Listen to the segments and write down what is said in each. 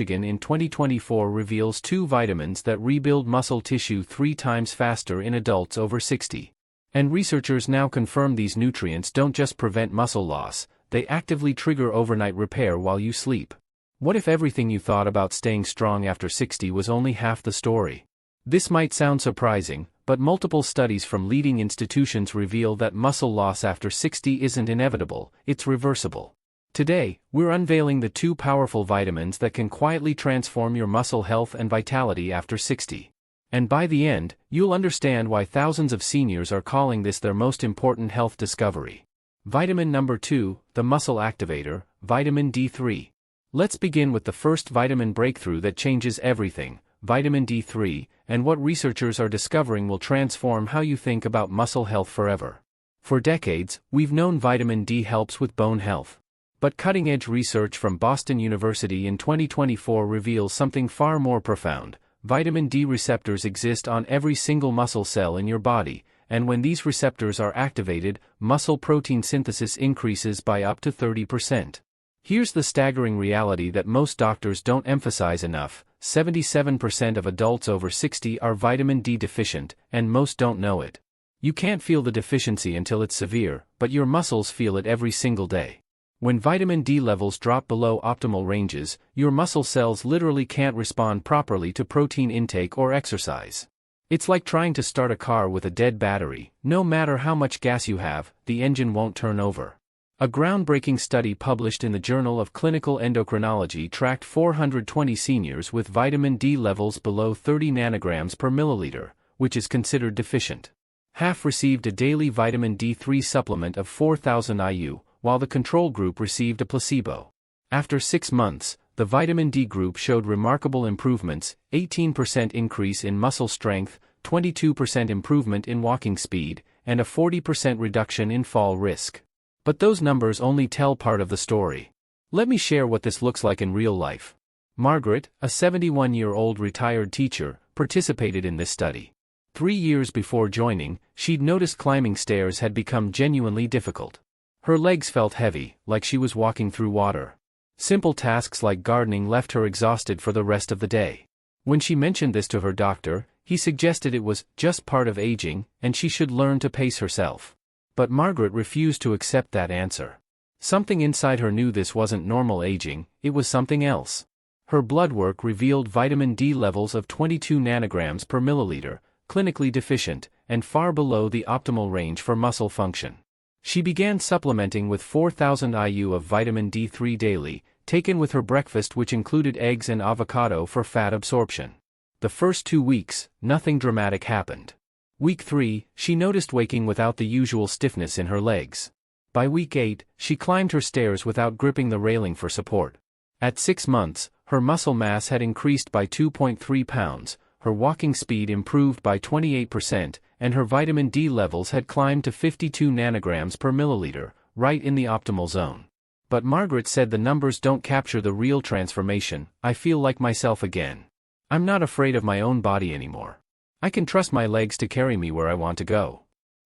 Michigan in 2024 reveals 2 vitamins that rebuild muscle tissue 3 times faster in adults over 60. And researchers now confirm these nutrients don't just prevent muscle loss, they actively trigger overnight repair while you sleep. What if everything you thought about staying strong after 60 was only half the story? This might sound surprising, but multiple studies from leading institutions reveal that muscle loss after 60 isn't inevitable, it's reversible. Today, we're unveiling the 2 powerful vitamins that can quietly transform your muscle health and vitality after 60. And by the end, you'll understand why thousands of seniors are calling this their most important health discovery. Vitamin number 2, the muscle activator, vitamin D3. Let's begin with the first vitamin breakthrough that changes everything, vitamin D3, and what researchers are discovering will transform how you think about muscle health forever. For decades, we've known vitamin D helps with bone health. But cutting-edge research from Boston University in 2024 reveals something far more profound. Vitamin D receptors exist on every single muscle cell in your body, and when these receptors are activated, muscle protein synthesis increases by up to 30%. Here's the staggering reality that most doctors don't emphasize enough: 77% of adults over 60 are vitamin D deficient, and most don't know it. You can't feel the deficiency until it's severe, but your muscles feel it every single day. When vitamin D levels drop below optimal ranges, your muscle cells literally can't respond properly to protein intake or exercise. It's like trying to start a car with a dead battery. No matter how much gas you have, the engine won't turn over. A groundbreaking study published in the Journal of Clinical Endocrinology tracked 420 seniors with vitamin D levels below 30 nanograms per milliliter, which is considered deficient. Half received a daily vitamin D3 supplement of 4,000 IU, while the control group received a placebo. After 6 months, the vitamin D group showed remarkable improvements: 18% increase in muscle strength, 22% improvement in walking speed, and a 40% reduction in fall risk. But those numbers only tell part of the story. Let me share what this looks like in real life. Margaret, a 71-year-old retired teacher, participated in this study. 3 years before joining, she'd noticed climbing stairs had become genuinely difficult. Her legs felt heavy, like she was walking through water. Simple tasks like gardening left her exhausted for the rest of the day. When she mentioned this to her doctor, he suggested it was just part of aging, and she should learn to pace herself. But Margaret refused to accept that answer. Something inside her knew this wasn't normal aging, it was something else. Her blood work revealed vitamin D levels of 22 nanograms per milliliter, clinically deficient, and far below the optimal range for muscle function. She began supplementing with 4,000 IU of vitamin D3 daily, taken with her breakfast, which included eggs and avocado for fat absorption. The first 2 weeks, nothing dramatic happened. Week 3, she noticed waking without the usual stiffness in her legs. By week 8, she climbed her stairs without gripping the railing for support. At 6 months, her muscle mass had increased by 2.3 pounds, her walking speed improved by 28%, and her vitamin D levels had climbed to 52 nanograms per milliliter, right in the optimal zone. But Margaret said the numbers don't capture the real transformation. I feel like myself again. I'm not afraid of my own body anymore. I can trust my legs to carry me where I want to go.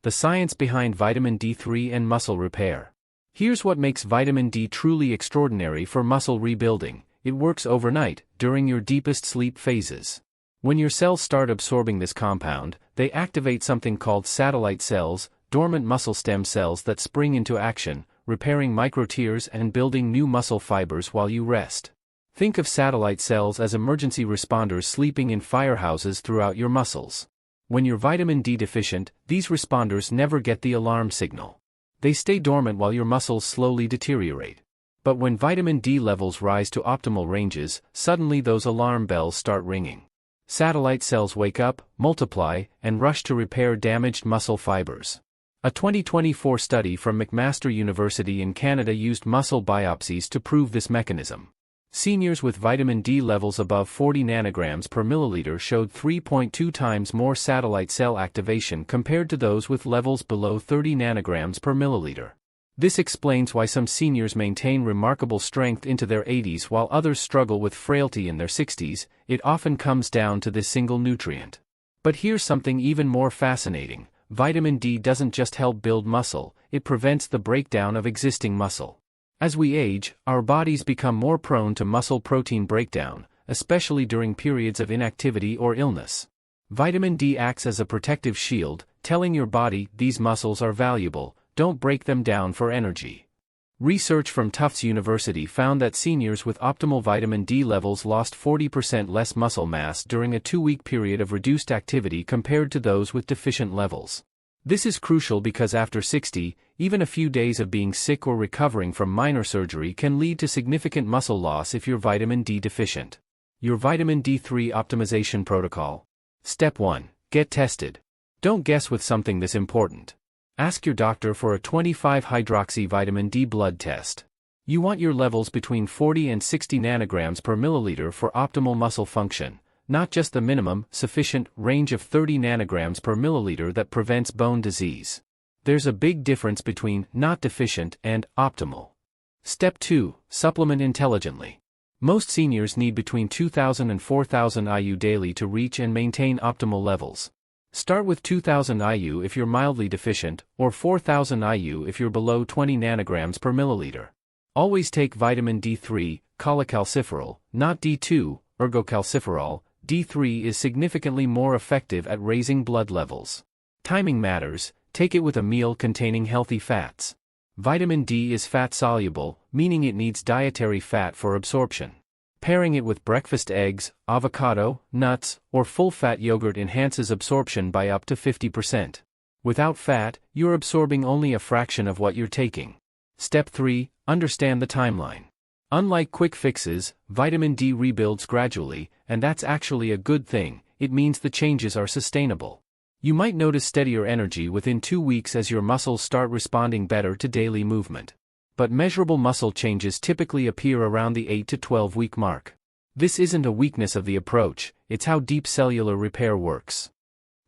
The science behind vitamin D3 and muscle repair. Here's what makes vitamin D truly extraordinary for muscle rebuilding. It works overnight, during your deepest sleep phases. When your cells start absorbing this compound, they activate something called satellite cells, dormant muscle stem cells that spring into action, repairing microtears and building new muscle fibers while you rest. Think of satellite cells as emergency responders sleeping in firehouses throughout your muscles. When you're vitamin D deficient, these responders never get the alarm signal. They stay dormant while your muscles slowly deteriorate. But when vitamin D levels rise to optimal ranges, suddenly those alarm bells start ringing. Satellite cells wake up, multiply, and rush to repair damaged muscle fibers. A 2024 study from McMaster University in Canada used muscle biopsies to prove this mechanism. Seniors with vitamin D levels above 40 nanograms per milliliter showed 3.2 times more satellite cell activation compared to those with levels below 30 nanograms per milliliter. This explains why some seniors maintain remarkable strength into their 80s while others struggle with frailty in their 60s. It often comes down to this single nutrient. But here's something even more fascinating. Vitamin D doesn't just help build muscle, it prevents the breakdown of existing muscle. As we age, our bodies become more prone to muscle protein breakdown, especially during periods of inactivity or illness. Vitamin D acts as a protective shield, telling your body these muscles are valuable, don't break them down for energy. Research from Tufts University found that seniors with optimal vitamin D levels lost 40% less muscle mass during a 2-week period of reduced activity compared to those with deficient levels. This is crucial because after 60, even a few days of being sick or recovering from minor surgery can lead to significant muscle loss if you're vitamin D deficient. Your vitamin D3 optimization protocol. Step 1. Get tested. Don't guess with something this important. Ask your doctor for a 25-hydroxy vitamin D blood test. You want your levels between 40 and 60 nanograms per milliliter for optimal muscle function, not just the minimum, sufficient range of 30 nanograms per milliliter that prevents bone disease. There's a big difference between not deficient and optimal. Step 2. Supplement intelligently. Most seniors need between 2,000 and 4,000 IU daily to reach and maintain optimal levels. Start with 2,000 IU if you're mildly deficient, or 4,000 IU if you're below 20 nanograms per milliliter. Always take vitamin D3, cholecalciferol, not D2, ergocalciferol. D3 is significantly more effective at raising blood levels. Timing matters, take it with a meal containing healthy fats. Vitamin D is fat-soluble, meaning it needs dietary fat for absorption. Pairing it with breakfast eggs, avocado, nuts, or full-fat yogurt enhances absorption by up to 50%. Without fat, you're absorbing only a fraction of what you're taking. Step 3. Understand the timeline. Unlike quick fixes, vitamin D rebuilds gradually, and that's actually a good thing. It means the changes are sustainable. You might notice steadier energy within 2 weeks as your muscles start responding better to daily movement. But measurable muscle changes typically appear around the 8 to 12 week mark. This isn't a weakness of the approach, it's how deep cellular repair works.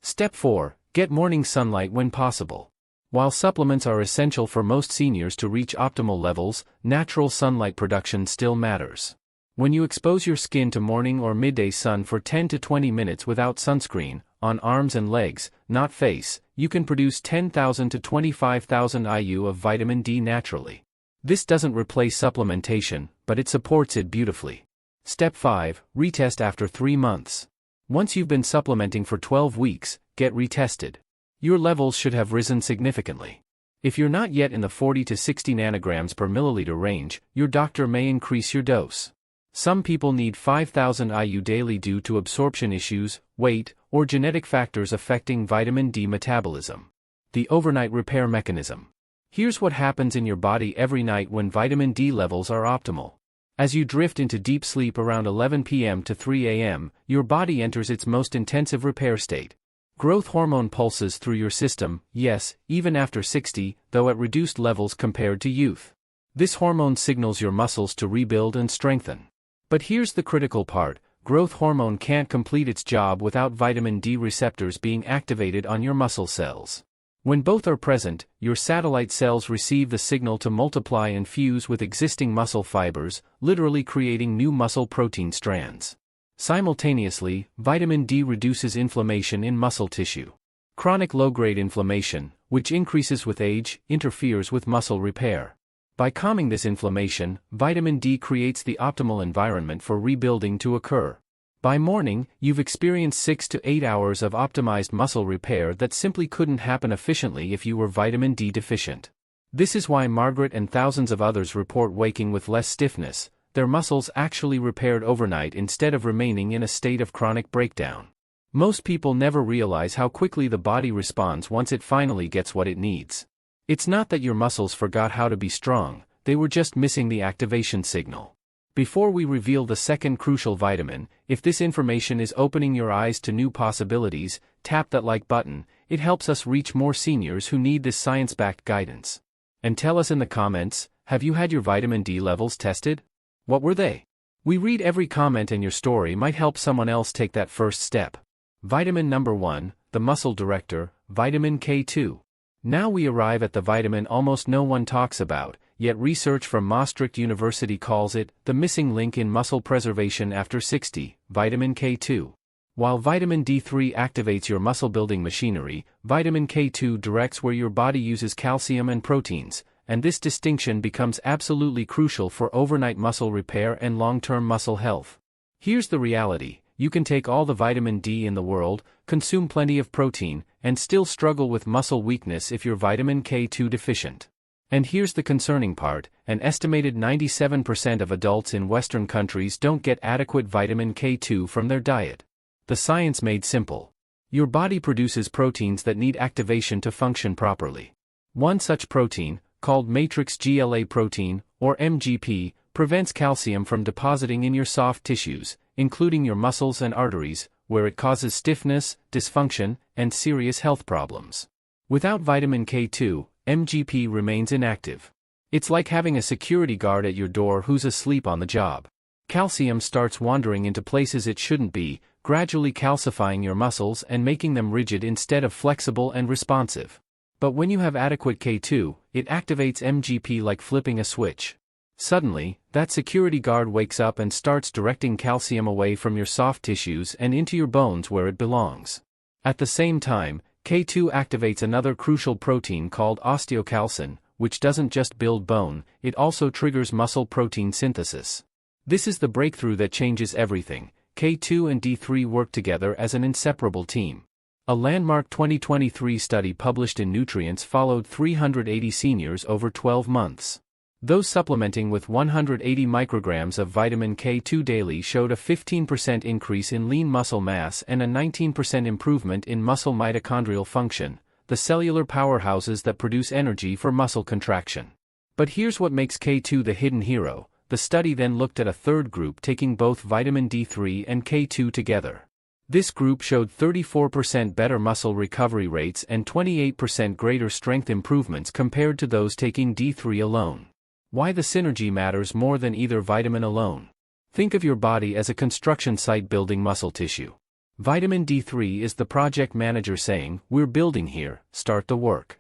Step 4. Get morning sunlight when possible. While supplements are essential for most seniors to reach optimal levels, natural sunlight production still matters. When you expose your skin to morning or midday sun for 10 to 20 minutes without sunscreen, on arms and legs, not face, you can produce 10,000 to 25,000 IU of vitamin D naturally. This doesn't replace supplementation, but it supports it beautifully. Step 5. Retest after 3 months. Once you've been supplementing for 12 weeks, get retested. Your levels should have risen significantly. If you're not yet in the 40 to 60 nanograms per milliliter range, your doctor may increase your dose. Some people need 5,000 IU daily due to absorption issues, weight, or genetic factors affecting vitamin D metabolism. The overnight repair mechanism. Here's what happens in your body every night when vitamin D levels are optimal. As you drift into deep sleep around 11 p.m. to 3 a.m., your body enters its most intensive repair state. Growth hormone pulses through your system, yes, even after 60, though at reduced levels compared to youth. This hormone signals your muscles to rebuild and strengthen. But here's the critical part: growth hormone can't complete its job without vitamin D receptors being activated on your muscle cells. When both are present, your satellite cells receive the signal to multiply and fuse with existing muscle fibers, literally creating new muscle protein strands. Simultaneously, vitamin D reduces inflammation in muscle tissue. Chronic low-grade inflammation, which increases with age, interferes with muscle repair. By calming this inflammation, vitamin D creates the optimal environment for rebuilding to occur. By morning, you've experienced 6 to 8 hours of optimized muscle repair that simply couldn't happen efficiently if you were vitamin D deficient. This is why Margaret and thousands of others report waking with less stiffness. Their muscles actually repaired overnight instead of remaining in a state of chronic breakdown. Most people never realize how quickly the body responds once it finally gets what it needs. It's not that your muscles forgot how to be strong, they were just missing the activation signal. Before we reveal the second crucial vitamin, if this information is opening your eyes to new possibilities, tap that like button. It helps us reach more seniors who need this science-backed guidance. And tell us in the comments, have you had your vitamin D levels tested? What were they? We read every comment, and your story might help someone else take that first step. Vitamin number 1, the muscle director, vitamin K2. Now we arrive at the vitamin almost no one talks about, yet research from Maastricht University calls it the missing link in muscle preservation after 60, vitamin K2. While vitamin D3 activates your muscle-building machinery, vitamin K2 directs where your body uses calcium and proteins, and this distinction becomes absolutely crucial for overnight muscle repair and long-term muscle health. Here's the reality: you can take all the vitamin D in the world, consume plenty of protein, and still struggle with muscle weakness if you're vitamin K2 deficient. And here's the concerning part: an estimated 97% of adults in Western countries don't get adequate vitamin K2 from their diet. The science made simple. Your body produces proteins that need activation to function properly. One such protein, called matrix GLA protein, or MGP, prevents calcium from depositing in your soft tissues, including your muscles and arteries, where it causes stiffness, dysfunction, and serious health problems. Without vitamin K2, MGP remains inactive. It's like having a security guard at your door who's asleep on the job. Calcium starts wandering into places it shouldn't be, gradually calcifying your muscles and making them rigid instead of flexible and responsive. But when you have adequate K2, it activates MGP like flipping a switch. Suddenly, that security guard wakes up and starts directing calcium away from your soft tissues and into your bones where it belongs. At the same time, K2 activates another crucial protein called osteocalcin, which doesn't just build bone, it also triggers muscle protein synthesis. This is the breakthrough that changes everything. K2 and D3 work together as an inseparable team. A landmark 2023 study published in Nutrients followed 380 seniors over 12 months. Those supplementing with 180 micrograms of vitamin K2 daily showed a 15% increase in lean muscle mass and a 19% improvement in muscle mitochondrial function, the cellular powerhouses that produce energy for muscle contraction. But here's what makes K2 the hidden hero. The study then looked at a third group taking both vitamin D3 and K2 together. This group showed 34% better muscle recovery rates and 28% greater strength improvements compared to those taking D3 alone. Why the synergy matters more than either vitamin alone. Think of your body as a construction site building muscle tissue. Vitamin D3 is the project manager saying, "We're building here, start the work."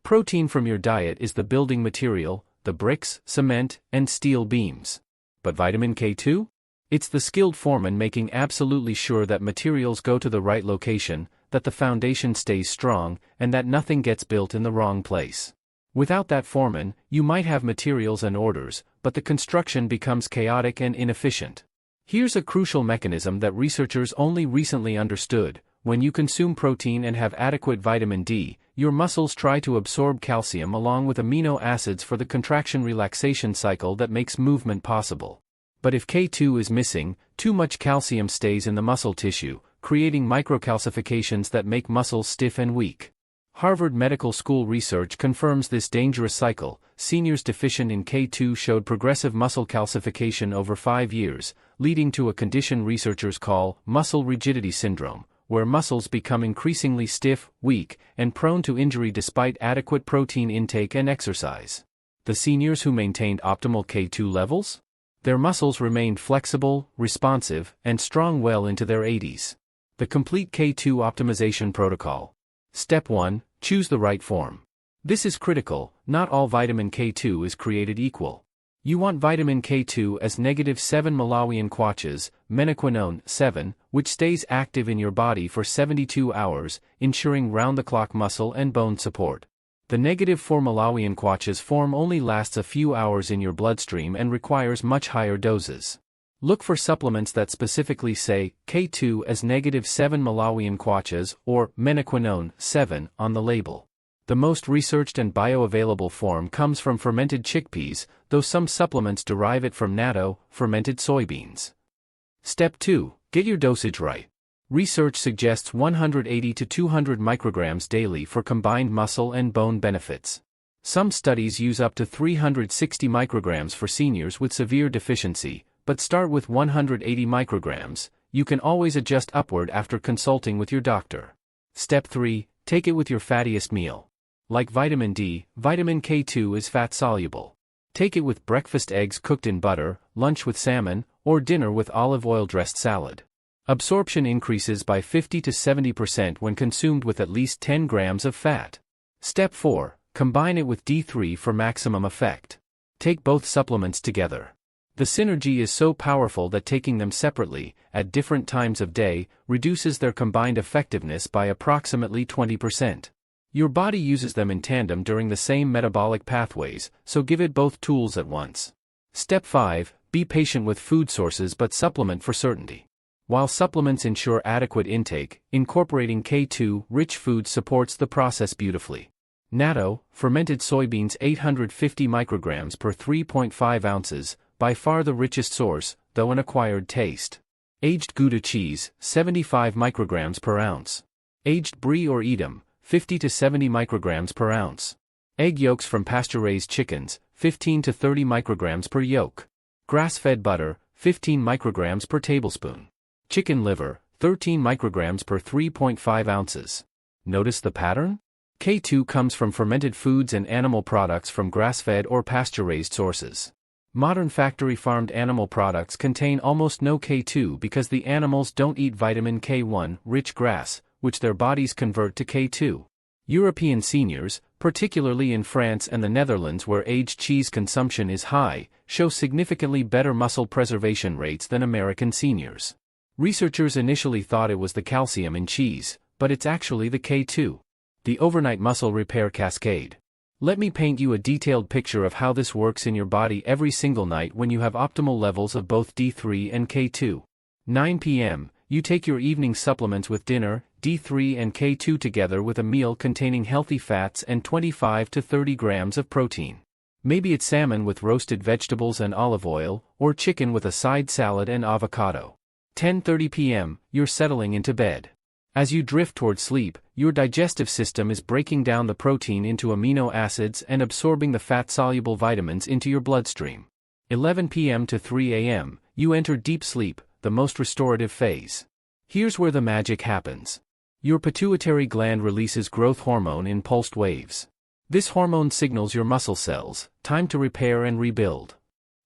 Protein from your diet is the building material, the bricks, cement, and steel beams. But vitamin K2? It's the skilled foreman making absolutely sure that materials go to the right location, that the foundation stays strong, and that nothing gets built in the wrong place. Without that foreman, you might have materials and orders, but the construction becomes chaotic and inefficient. Here's a crucial mechanism that researchers only recently understood. When you consume protein and have adequate vitamin D, your muscles try to absorb calcium along with amino acids for the contraction-relaxation cycle that makes movement possible. But if K2 is missing, too much calcium stays in the muscle tissue, creating microcalcifications that make muscles stiff and weak. Harvard Medical School research confirms this dangerous cycle. Seniors deficient in K2 showed progressive muscle calcification over 5 years, leading to a condition researchers call muscle rigidity syndrome, where muscles become increasingly stiff, weak, and prone to injury despite adequate protein intake and exercise. The seniors who maintained optimal K2 levels? Their muscles remained flexible, responsive, and strong well into their 80s. The complete K2 optimization protocol. Step 1. Choose the right form. This is critical. Not all vitamin K2 is created equal. You want vitamin K2 as -7 Malawian kwaches, menaquinone 7, which stays active in your body for 72 hours, ensuring round-the-clock muscle and bone support. The -4 Malawian kwaches form only lasts a few hours in your bloodstream and requires much higher doses. Look for supplements that specifically say K2 as -7 Malawian kwaches or menaquinone 7 on the label. The most researched and bioavailable form comes from fermented chickpeas, though some supplements derive it from natto, fermented soybeans. Step 2. Get your dosage right. Research suggests 180 to 200 micrograms daily for combined muscle and bone benefits. Some studies use up to 360 micrograms for seniors with severe deficiency, but start with 180 micrograms. You can always adjust upward after consulting with your doctor. Step 3. Take it with your fattiest meal. Like vitamin D, vitamin K2 is fat-soluble. Take it with breakfast eggs cooked in butter, lunch with salmon, or dinner with olive oil-dressed salad. Absorption increases by 50 to 70% when consumed with at least 10 grams of fat. Step 4. Combine it with D3 for maximum effect. Take both supplements together. The synergy is so powerful that taking them separately, at different times of day, reduces their combined effectiveness by approximately 20%. Your body uses them in tandem during the same metabolic pathways, so give it both tools at once. Step 5. Be patient with food sources but supplement for certainty. While supplements ensure adequate intake, incorporating K2-rich foods supports the process beautifully. Natto, fermented soybeans 850 micrograms per 3.5 ounces, by far the richest source, though an acquired taste. Aged Gouda cheese, 75 micrograms per ounce. Aged Brie or Edam, 50 to 70 micrograms per ounce. Egg yolks from pasture-raised chickens, 15 to 30 micrograms per yolk. Grass-fed butter, 15 micrograms per tablespoon. Chicken liver, 13 micrograms per 3.5 ounces. Notice the pattern? K2 comes from fermented foods and animal products from grass-fed or pasture-raised sources. Modern factory-farmed animal products contain almost no K2 because the animals don't eat vitamin K1-rich grass, which their bodies convert to K2. European seniors, particularly in France and the Netherlands where aged cheese consumption is high, show significantly better muscle preservation rates than American seniors. Researchers initially thought it was the calcium in cheese, but it's actually the K2. The overnight muscle repair cascade. Let me paint you a detailed picture of how this works in your body every single night when you have optimal levels of both D3 and K2. 9 p.m., you take your evening supplements with dinner, D3 and K2 together with a meal containing healthy fats and 25 to 30 grams of protein. Maybe it's salmon with roasted vegetables and olive oil, or chicken with a side salad and avocado. 10:30 p.m., you're settling into bed. As you drift toward sleep, your digestive system is breaking down the protein into amino acids and absorbing the fat-soluble vitamins into your bloodstream. 11 p.m. to 3 a.m., you enter deep sleep, the most restorative phase. Here's where the magic happens. Your pituitary gland releases growth hormone in pulsed waves. This hormone signals your muscle cells, time to repair and rebuild.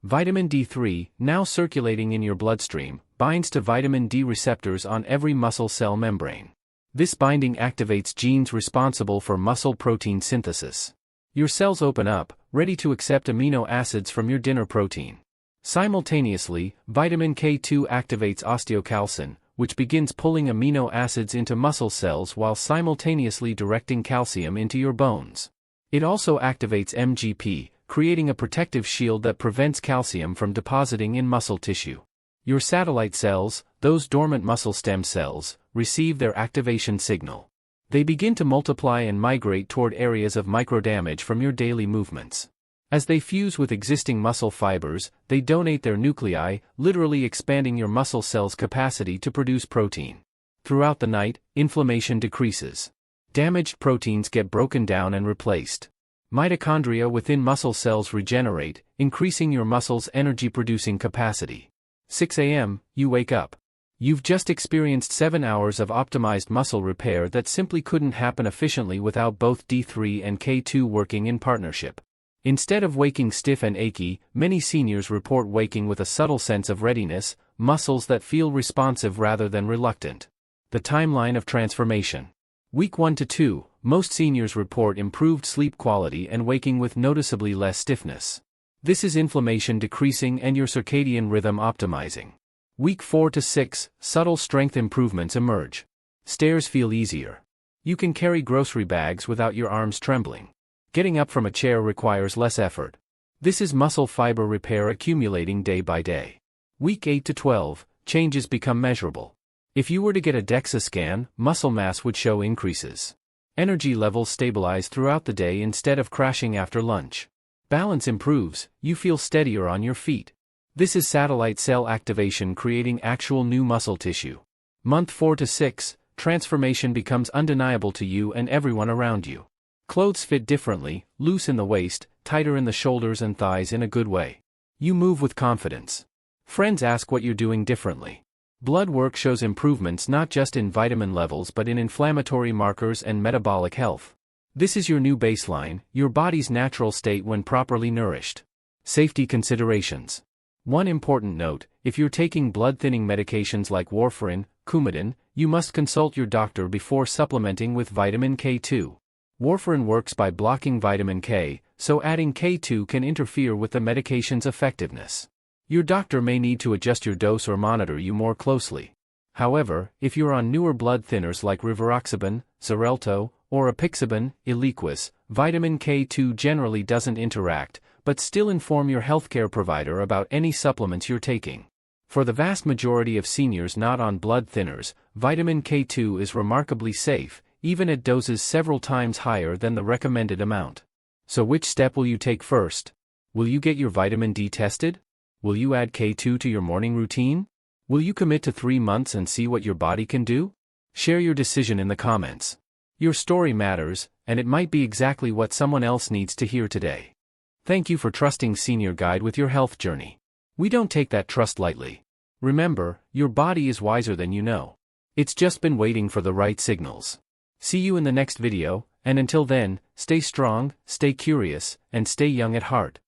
Vitamin D3, now circulating in your bloodstream, binds to vitamin D receptors on every muscle cell membrane. This binding activates genes responsible for muscle protein synthesis. Your cells open up, ready to accept amino acids from your dinner protein. Simultaneously, vitamin K2 activates osteocalcin, which begins pulling amino acids into muscle cells while simultaneously directing calcium into your bones. It also activates MGP, creating a protective shield that prevents calcium from depositing in muscle tissue. Your satellite cells, those dormant muscle stem cells, receive their activation signal. They begin to multiply and migrate toward areas of microdamage from your daily movements. As they fuse with existing muscle fibers, they donate their nuclei, literally expanding your muscle cells' capacity to produce protein. Throughout the night, inflammation decreases. Damaged proteins get broken down and replaced. Mitochondria within muscle cells regenerate, increasing your muscle's energy-producing capacity. 6 a.m., you wake up. You've just experienced 7 hours of optimized muscle repair that simply couldn't happen efficiently without both D3 and K2 working in partnership. Instead of waking stiff and achy, many seniors report waking with a subtle sense of readiness, muscles that feel responsive rather than reluctant. The timeline of transformation. Week 1 to 2, most seniors report improved sleep quality and waking with noticeably less stiffness. This is inflammation decreasing and your circadian rhythm optimizing. Week 4 to 6, subtle strength improvements emerge. Stairs feel easier. You can carry grocery bags without your arms trembling. Getting up from a chair requires less effort. This is muscle fiber repair accumulating day by day. Week 8 to 12, changes become measurable. If you were to get a DEXA scan, muscle mass would show increases. Energy levels stabilize throughout the day instead of crashing after lunch. Balance improves, you feel steadier on your feet. This is satellite cell activation creating actual new muscle tissue. Month 4 to 6, transformation becomes undeniable to you and everyone around you. Clothes fit differently, loose in the waist, tighter in the shoulders and thighs in a good way. You move with confidence. Friends ask what you're doing differently. Blood work shows improvements not just in vitamin levels but in inflammatory markers and metabolic health. This is your new baseline, your body's natural state when properly nourished. Safety considerations. One important note, if you're taking blood-thinning medications like warfarin, Coumadin, you must consult your doctor before supplementing with vitamin K2. Warfarin works by blocking vitamin K, so adding K2 can interfere with the medication's effectiveness. Your doctor may need to adjust your dose or monitor you more closely. However, if you're on newer blood thinners like rivaroxaban, Xarelto, or apixaban, aliquis, vitamin K2 generally doesn't interact, but still inform your healthcare provider about any supplements you're taking. For the vast majority of seniors not on blood thinners, vitamin K2 is remarkably safe, even at doses several times higher than the recommended amount. So which step will you take first? Will you get your vitamin D tested? Will you add K2 to your morning routine? Will you commit to 3 months and see what your body can do? Share your decision in the comments. Your story matters, and it might be exactly what someone else needs to hear today. Thank you for trusting Senior Guide with your health journey. We don't take that trust lightly. Remember, your body is wiser than you know. It's just been waiting for the right signals. See you in the next video, and until then, stay strong, stay curious, and stay young at heart.